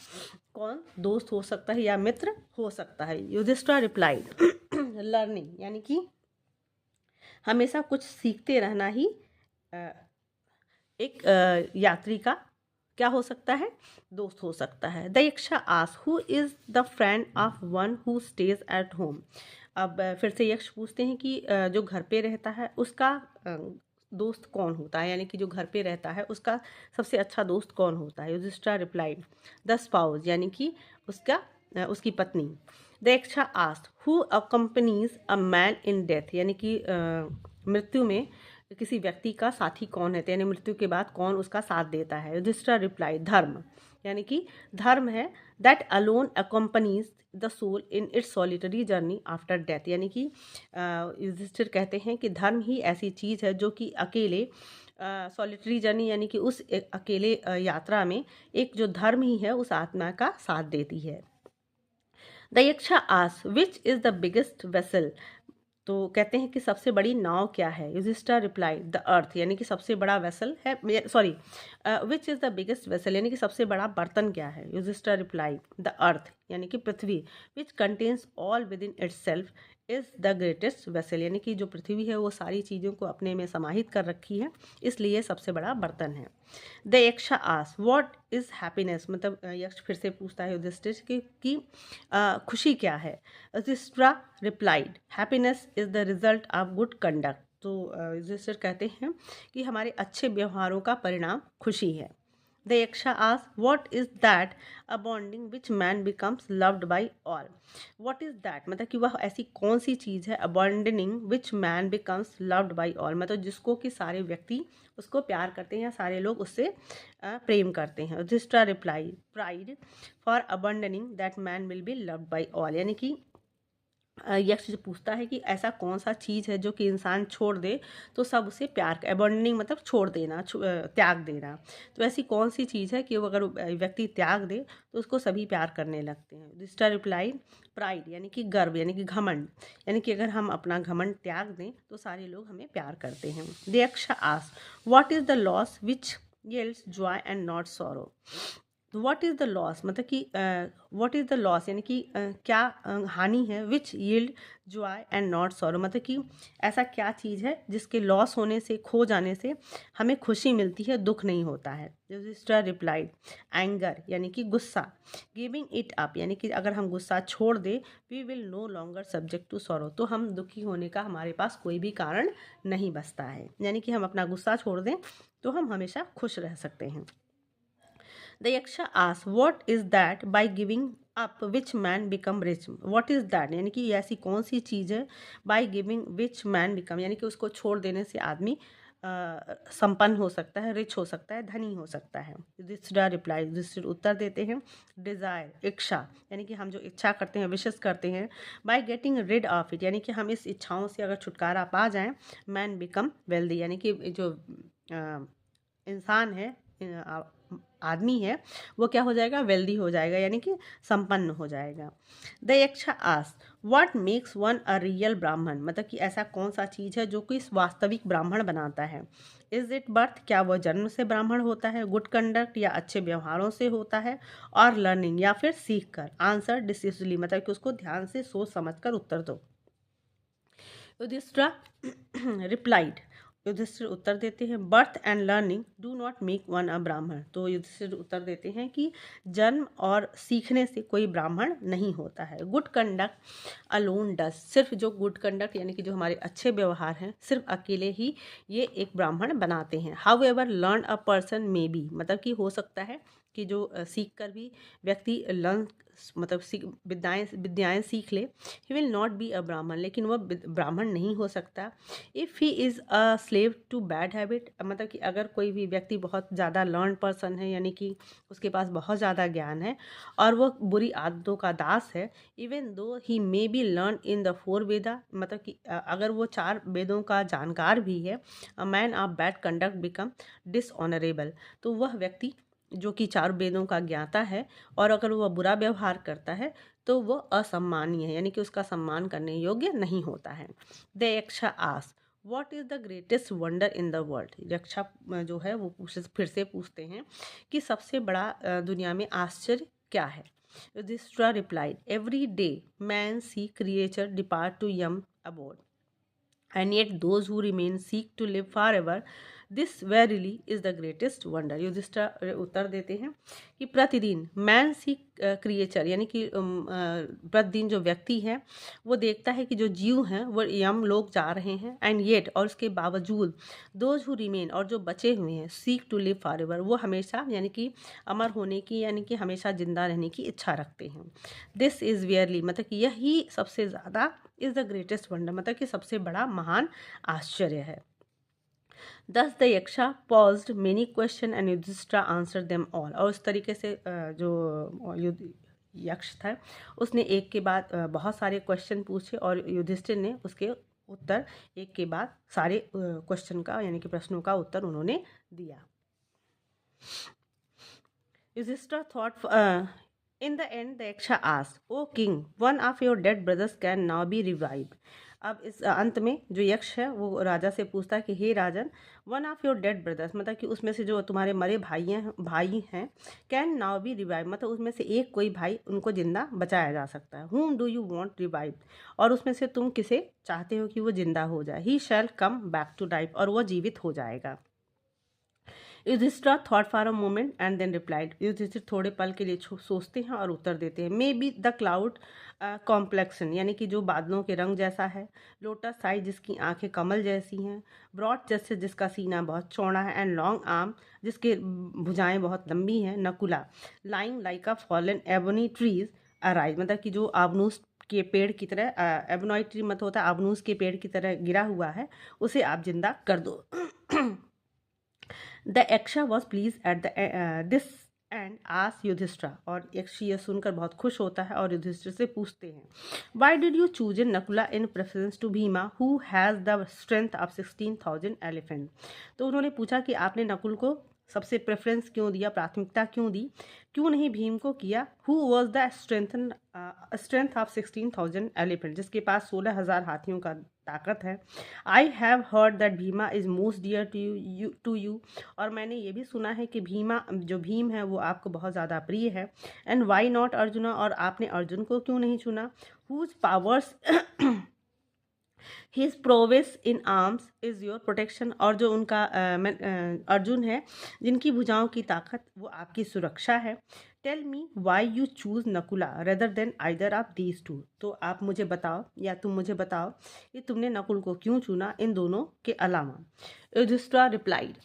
कौन दोस्त हो सकता है या मित्र हो सकता है। युधिष्ठिर रिप्लाइड, लर्निंग, यानी कि हमेशा कुछ सीखते रहना ही एक यात्री का क्या हो सकता है, दोस्त हो सकता है। द यक्षा आस, who is the friend of one who stays at home, अब फिर से यक्ष पूछते हैं कि जो घर पे रहता है उसका दोस्त कौन होता है, यानी कि जो घर पे रहता है उसका सबसे अच्छा दोस्त कौन होता है। युधिष्ठिर रिप्लाइड, द स्पाउस, यानी कि उसकी पत्नी। The Yaksha asked, who accompanies a man in death, यानी कि मृत्यु में किसी व्यक्ति का साथी कौन है, यानी मृत्यु के बाद कौन उसका साथ देता है। युधिष्ठिर रिप्लाई, धर्म, यानी कि धर्म है that alone accompanies the soul in its solitary journey after death, यानी कि युधिष्ठिर कहते हैं कि धर्म ही ऐसी चीज़ है जो कि अकेले सॉलिटरी जर्नी यानी कि उस अकेले यात्रा में एक जो धर्म ही है उस आत्मा का साथ देती है। The Yaksha asked, which is the biggest vessel, तो कहते हैं कि सबसे बड़ी नाव क्या है। युधिष्ठिर रिप्लाइड, द अर्थ, यानी कि सबसे बड़ा वेसल है, sorry which is the biggest vessel, यानी कि सबसे बड़ा बर्तन क्या है। युधिष्ठिर रिप्लाइड, द अर्थ, यानी कि पृथ्वी, which contains all within itself is the greatest vessel, यानी कि जो पृथ्वी है वो सारी चीज़ों को अपने में समाहित कर रखी है, इसलिए सबसे बड़ा बर्तन है। द यक्षा आस, व्हाट इज़ हैप्पीनेस, मतलब यक्ष फिर से पूछता है युधिष्ठिर कि खुशी क्या है। Yudhishthira replied, happiness is the result of good conduct, तो युधिष्ठिर कहते हैं कि हमारे अच्छे व्यवहारों का परिणाम खुशी है। The Yaksha asks, what is that a bonding which man becomes loved by all? What is that? मतलब कि वह ऐसी कौन सी चीज़ है, abandoning which man becomes loved by all, मतलब जिसको कि सारे व्यक्ति उसको प्यार करते हैं या सारे लोग उससे प्रेम करते हैं. Yudhishthira replied, pride for abandoning that man will be loved by all. यानी कि यक्ष पूछता है कि ऐसा कौन सा चीज़ है जो कि इंसान छोड़ दे तो सब उसे प्यार, अबॉन्डिंग मतलब छोड़ देना, त्याग देना. तो ऐसी कौन सी चीज़ है कि वो अगर व्यक्ति त्याग दे तो उसको सभी प्यार करने लगते हैं. दिस्टा रिप्लाइड, प्राइड यानी कि गर्व यानी कि घमंड, यानी कि अगर हम अपना घमंड त्याग दें तो सारे लोग हमें प्यार करते हैं. The Yaksh asked, what is the loss which yields Joy and not sorrow. तो व्हाट इज़ द लॉस मतलब कि व्हाट इज़ द लॉस यानी कि क्या हानि है, which yield joy and not sorrow, मतलब कि ऐसा क्या चीज़ है जिसके लॉस होने से, खो जाने से हमें खुशी मिलती है, दुख नहीं होता है. युधिष्ठिर रिप्लाइड, एंगर यानी कि गुस्सा, गिविंग इट अप यानी कि अगर हम गुस्सा छोड़ दे, we will no longer subject to sorrow, तो हम दुखी होने का हमारे पास कोई भी कारण नहीं बचता है. यानी कि हम अपना गुस्सा छोड़ दें तो हम हमेशा खुश रह सकते हैं. The Yaksha asks, what is that by giving up which man become rich? What is that यानी कि ऐसी कौन सी चीज़ है by giving which man become, यानी कि उसको छोड़ देने से आदमी संपन्न हो सकता है, रिच हो सकता है, धनी हो सकता है. युधिष्ठिर रिप्लाई, युधिष्ठिर उत्तर देते हैं, डिज़ायर इच्छा यानी कि हम जो इच्छा करते हैं, विशेष करते हैं, by getting rid of it यानी कि हम इस इच्छाओं से अगर छुटकारा पा जाएं, मैन बिकम वेल्दी यानी कि जो इंसान है, आदमी है, वो क्या हो जाएगा, वेल्दी हो जाएगा यानी कि संपन्न हो जाएगा. The Yaksh asked, what makes one a real ब्राह्मण, मतलब कि ऐसा कौन सा चीज़ है जो कि इस वास्तविक ब्राह्मण बनाता है. इज इट बर्थ, क्या वह जन्म से ब्राह्मण होता है, गुड कंडक्ट या अच्छे व्यवहारों से होता है, और लर्निंग या फिर सीख कर. आंसर डिसिजली मतलब कि उसको ध्यान से सोच समझ कर उत्तर दो. युधिष्ठिर रिप्लाइड, युधिष्ठिर उत्तर देते हैं, birth and learning do not make one a Brahmin. तो युधिष्ठिर उत्तर देते हैं कि जन्म और सीखने से कोई ब्राह्मण नहीं होता है. गुड कंडक्ट अलोन डज, सिर्फ जो गुड कंडक्ट यानी कि जो हमारे अच्छे व्यवहार हैं, सिर्फ अकेले ही ये एक ब्राह्मण बनाते हैं. How ever learn a person may be, मतलब कि हो सकता है कि जो सीख कर भी व्यक्ति लर्न मतलब विद्याएं सीख ले, he will not be a Brahmin, लेकिन वह ब्राह्मण नहीं हो सकता. If he is a slave to bad habit, मतलब कि अगर कोई भी व्यक्ति बहुत ज़्यादा लर्न पर्सन है यानी कि उसके पास बहुत ज़्यादा ज्ञान है और वह बुरी आदतों का दास है, even though he may be learn in the 4 वेदा, मतलब कि अगर वो 4 वेदों का जानकार भी है, a man of bad conduct become dishonourable, तो वह व्यक्ति जो कि 4 वेदों का ज्ञाता है और अगर वह बुरा व्यवहार करता है तो वह असम्मानीय है यानी कि उसका सम्मान करने योग्य नहीं होता है. The Yaksh asked, what is the greatest wonder in the world. Yaksha जो है वो फिर से पूछते हैं कि सबसे बड़ा दुनिया में आश्चर्य क्या है. Yudhishthira replied, every day man see creature depart to Yama abode and yet those who remain seek to live forever, this verily is the greatest wonder. Yudhishthira उत्तर देते हैं कि प्रतिदिन मैन सी क्रिएचर यानी कि प्रतिदिन जो व्यक्ति है वो देखता है कि जो जीव हैं वो यम लोग जा रहे हैं, एंड येट और उसके बावजूद दोज हु रिमेन और जो बचे हुए हैं, सीक टू लिव फॉरएवर वो हमेशा यानी कि अमर होने की यानी कि हमेशा जिंदा रहने की इच्छा रखते हैं. दिस इज़ वियरली मतलब कि यही सबसे ज़्यादा इज़ द ग्रेटेस्ट वंडर मतलब कि सबसे बड़ा महान आश्चर्य है. Thus the Yaksha posed many question and Yudhishthira answer them all, और उस तरीके से जो यक्ष था उसने एक के बाद बहुत सारे क्वेश्चन पूछे और युधिष्ठिर ने उसके उत्तर एक के बाद सारे क्वेश्चन का यानी कि प्रश्नों का उत्तर उन्होंने दिया. Yudhishthira thought In the end, the Yaksha asked, "O king, one of your dead brothers can now be revived." अब इस अंत में जो यक्ष है वो राजा से पूछता है कि हे राजन, one of your dead brothers मतलब कि उसमें से जो तुम्हारे मरे भाई हैं कैन नाउ बी रिवाइव, मतलब उसमें से एक कोई भाई उनको जिंदा बचाया जा सकता है. whom do you want revived, और उसमें से तुम किसे चाहते हो कि वो जिंदा हो जाए. he shall come back to life, और वो जीवित हो जाएगा. Yudhishthira thought for a moment and then replied. Yudhishthira थोड़े पल के लिए सोचते हैं और उत्तर देते हैं, may be the cloud complexion, यानी कि जो बादलों के रंग जैसा है। लोटस आई, जिसकी आंखें कमल जैसी हैं। ब्रॉड चेस्ट, जिसका सीना बहुत चौड़ा है। एंड लॉन्ग आर्म, जिसके भुजाएं बहुत लंबी हैं। नकुला, लाइंग लाइक अ फॉलन एबोनी ट्रीज अराइज, मतलब कि जो आबनूस के पेड़ की तरह, एबोनाई ट्री मत होता, आबनूस के पेड़ की तरह गिरा हुआ है, उसे आप जिंदा कर दो। The Yaksha was pleased at this and आस युधिष्ठिर, और यक्ष यह सुनकर बहुत खुश होता है और युधिष्ठिर से पूछते हैं, why did you choose in Nakula in preference to Bhima who has the strength of 16,000 elephant. तो उन्होंने पूछा कि आपने नकुल को सबसे प्रेफरेंस क्यों दिया, प्राथमिकता क्यों दी, क्यों नहीं भीम को किया। Who was the strength of 16,000 elephant, जिसके पास 16,000 हाथियों का ताकत है। I have heard that Bhima is most dear to you, और मैंने ये भी सुना है कि भीमा, जो भीम है, वो आपको बहुत ज़्यादा प्रिय है। एंड वाई नॉट अर्जुना, और आपने अर्जुन को क्यों नहीं चुना। Whose powers his prowess in arms is your protection, और जो उनका अर्जुन है, जिनकी भुजाओं की ताकत वो आपकी सुरक्षा है। Tell me why you choose Nakula rather than either of these two, तो आप मुझे बताओ, या तुम मुझे बताओ कि तुमने नकुल को क्यों चुना इन दोनों के अलावा। Yudhishthir replied,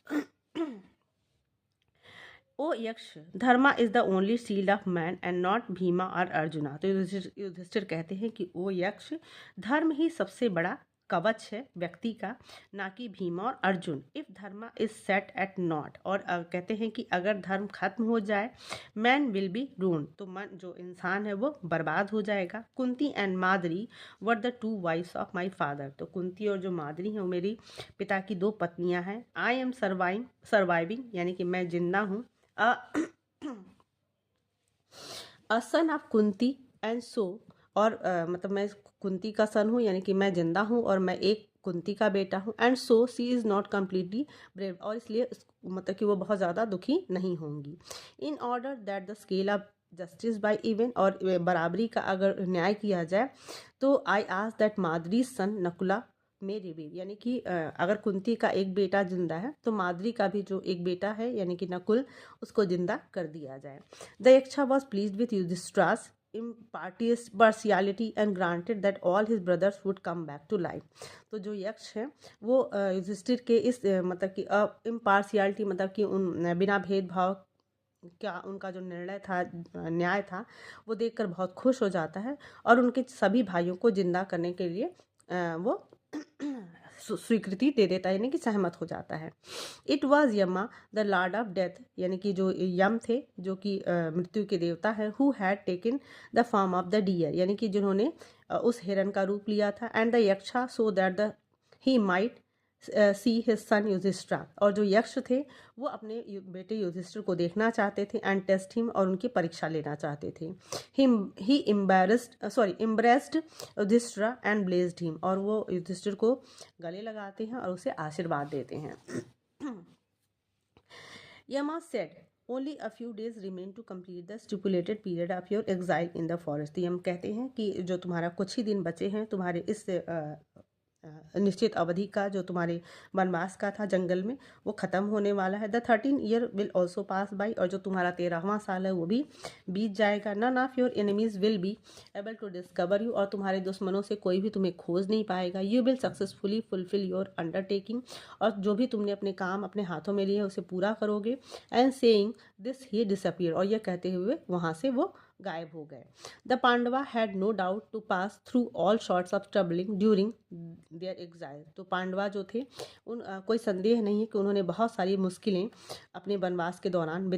O Yaksh, dharma is the only shield of man and not Bhima और अर्जुना। तो युधिष्ठिर कहते हैं कि ओ यक्ष, धर्म ही सबसे बड़ा कवच है व्यक्ति का, ना कि भीमा और Arjun. If dharma is set at naught, और कहते हैं कि अगर धर्म खत्म हो जाए, मैन विल बी रून्ड, तो मन, जो इंसान है, वो बर्बाद हो जाएगा। Kunti and Madri were the two wives of my father, तो कुंती और जो मादरी हैं वो मेरी पिता की दो पत्नियां हैं। आई एम सर्वाइविंग, यानी कि मैं जिंदा हूँ। A son of Kunti and so, और मतलब मैं कुंती का सन हूँ, यानी कि मैं जिंदा हूँ और मैं एक कुंती का बेटा हूँ। And so she is not completely brave, और इसलिए मतलब कि वो बहुत ज़्यादा दुखी नहीं होंगी। In order that the scale of justice by E one, और बराबरी का अगर न्याय किया जाए, तो आई आस्क दैट मादरी सन नकुला मेरे भी, यानी कि अगर कुंती का एक बेटा जिंदा है, तो माद्री का भी जो एक बेटा है, यानी कि नकुल, उसको जिंदा कर दिया जाए। The Yaksha was pleased with Yudhishthira's impartiality and granted that all his brothers would come back to life। तो जो यक्ष है वो युधिष्ठिर के इस मतलब कि इम्पार्शियलिटी, मतलब कि उन बिना भेदभाव क्या उनका जो निर्णय था, न्याय था, वो देखकर बहुत खुश हो जाता है और उनके सभी भाइयों को जिंदा करने के लिए वो स्वीकृति दे देता है, यानी कि सहमत हो जाता है। इट वॉज यमा द लॉर्ड ऑफ डेथ, यानी कि जो यम थे, जो कि मृत्यु के देवता है, who had taken the form of the deer, यानी कि जिन्होंने उस हिरन का रूप लिया था। And the Yaksha so that the he might see his son Yudhishthira, और जो यक्ष थे वो अपने बेटे युधिष्ठिर को देखना चाहते थे। एंड टेस्ट हिम, और उनकी परीक्षा लेना चाहते थे। He embraced Yudhishthira and blessed him, और वो युधिष्ठिर को गले लगाते हैं और उसे आशीर्वाद देते हैं। Yama said only a few days remain to complete the stipulated period of your exile in the forest. Yam कहते हैं कि जो तुम्हारा कुछ ही दिन बचे हैं तुम्हारे इस निश्चित अवधि का, जो तुम्हारे वनवास का था जंगल में, वो ख़त्म होने वाला है। The 13 year will also pass by, और जो तुम्हारा 13वां साल है वो भी बीत जाएगा। None of your enemies will be able to discover you, और तुम्हारे दुश्मनों से कोई भी तुम्हें खोज नहीं पाएगा। You will successfully fulfil your undertaking, और जो भी तुमने अपने काम अपने हाथों में लिए उसे पूरा करोगे। And saying this he disappear, और यह कहते हुए वहाँ से वो गायब हो गए। The Pandava had no doubt to pass through all sorts of troubling during their exile. तो पांडवा जो थे उन कोई संदेह नहीं है कि उन्होंने बहुत सारी मुश्किलें अपने वनवास के दौरान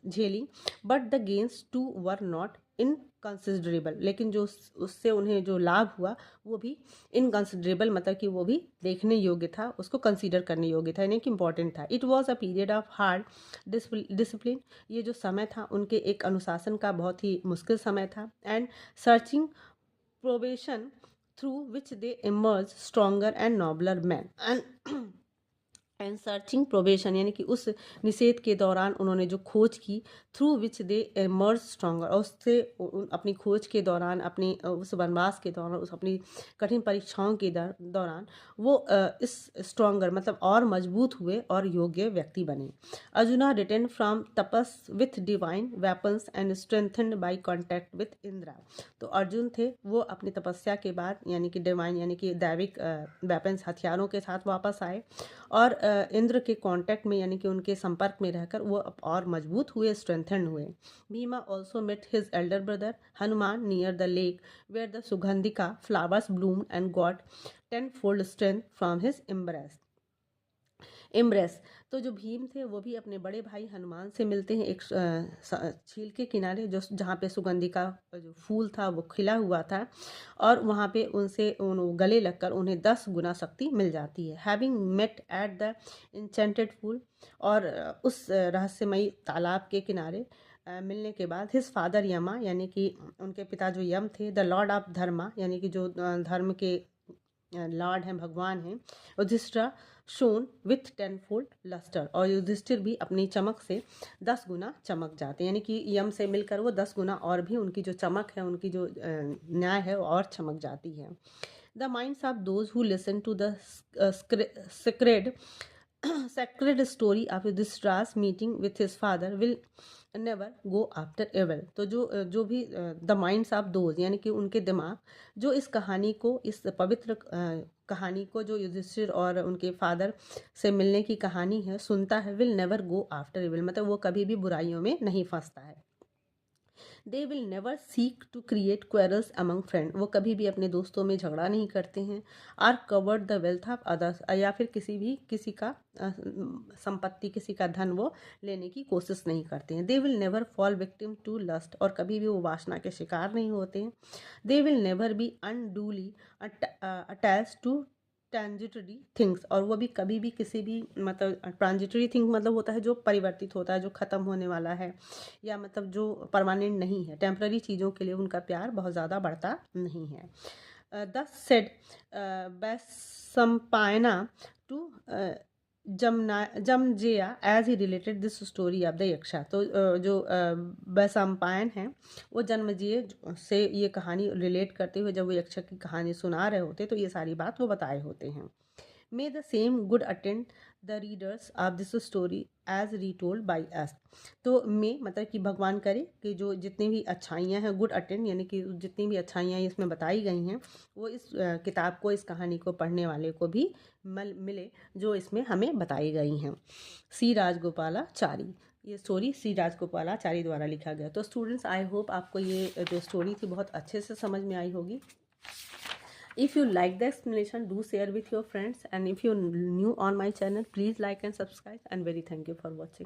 झेली। But the gains too were not inconsiderable, लेकिन जो उससे उन्हें जो लाभ हुआ वो भी इनकंसिडरेबल, मतलब कि वो भी देखने योग्य था, उसको कंसीडर करने योग्य था, यानी कि इम्पॉर्टेंट था। It was a period of hard discipline, ये जो समय था उनके एक अनुशासन का बहुत ही मुश्किल समय था। And searching probation through which they emerge stronger and nobler man. And searching probation यानी कि उस निषेध के दौरान उन्होंने जो खोज की, through which they emerge stronger, और उससे अपनी खोज के दौरान, अपनी उस वनवास के दौरान, उस अपनी कठिन परीक्षाओं के दौरान वो इस स्ट्रॉन्गर मतलब और मजबूत हुए और योग्य व्यक्ति बने। Arjuna return from tapas with divine weapons and strengthened by contact with Indra. तो अर्जुन थे, वो अपनी तपस्या के बाद यानी कि डिवाइन यानी कि दैविक वेपन्स हथियारों के साथ वापस आए और इंद्र के कांटेक्ट में यानी कि उनके संपर्क में रहकर वो और मजबूत हुए, स्ट्रेंथेंड हुए। Bhima also met his elder brother Hanuman near the lake where the Saugandhika flowers bloom and got 10-fold strength from his embrace. तो जो भीम थे वो भी अपने बड़े भाई हनुमान से मिलते हैं एक झील के किनारे, जो जहाँ पे सुगंधी का जो फूल था वो खिला हुआ था, और वहाँ पे उनसे गले लगकर उन्हें 10 गुना शक्ति मिल जाती है। Having met at the enchanted pool, और उस रहस्यमयी तालाब के किनारे मिलने के बाद हिज फादर यमा यानी कि उनके पिता जो यम थे, द लॉर्ड ऑफ धर्मा यानी कि जो धर्म के लॉर्ड हैं, भगवान हैं, Yudhishthir shown with 10-fold lustre, और युधिष्ठिर भी अपनी चमक से 10 गुना चमक जाते हैं, यानी कि यम से मिलकर वो 10 गुना और भी उनकी जो चमक है, उनकी जो न्याय है वो और चमक जाती है। The minds of those who listen to the sacred story of Yudhishthira's meeting with his father will never go after evil। तो जो भी द माइंड्स ऑफ दोज यानी कि उनके दिमाग जो इस कहानी को, इस पवित्र कहानी को जो युधिष्ठिर और उनके फादर से मिलने की कहानी है सुनता है, will never go after evil मतलब वो कभी भी बुराइयों में नहीं फंसता है। They will never seek to create quarrels among friend, वो कभी भी अपने दोस्तों में झगड़ा नहीं करते हैं। Or covet the wealth of others, या फिर किसी का संपत्ति, किसी का धन वो लेने की कोशिश नहीं करते हैं। They will never fall victim to lust, और कभी भी वो वासना के शिकार नहीं होते हैं। They will never be unduly attach to transitory things, और वो भी कभी भी किसी भी मतलब ट्रांजिटरी थिंग मतलब होता है जो परिवर्तित होता है, जो ख़त्म होने वाला है, या मतलब जो परमानेंट नहीं है, टेम्पररी चीज़ों के लिए उनका प्यार बहुत ज़्यादा बढ़ता नहीं है। Thus said Vaisampayana to Janamejaya as he related this story of the Yaksha. तो जो बैसम्पायन हैं वो जन्मजेय से ये कहानी रिलेट करते हुए जब वो यक्षा की कहानी सुना रहे होते तो ये सारी बात वो बताए होते हैं। May the same good attend the readers of this story as retold by us. तो मे मतलब कि भगवान करे कि जो जितनी भी अच्छाइयाँ हैं, गुड अटेंड यानी कि जितनी भी अच्छाइयाँ इसमें बताई गई हैं वो इस किताब को, इस कहानी को पढ़ने वाले को भी मिले जो इसमें हमें बताई गई हैं। सी राजगोपालाचारी, ये स्टोरी सी राजगोपालाचारी द्वारा लिखा गया। तो स्टूडेंट्स, आई होप आपको ये जो स्टोरी थी बहुत अच्छे से समझ में आई होगी। If you like the explanation, do share with your friends, and if you're new on my channel, please like and subscribe, and very thank you for watching.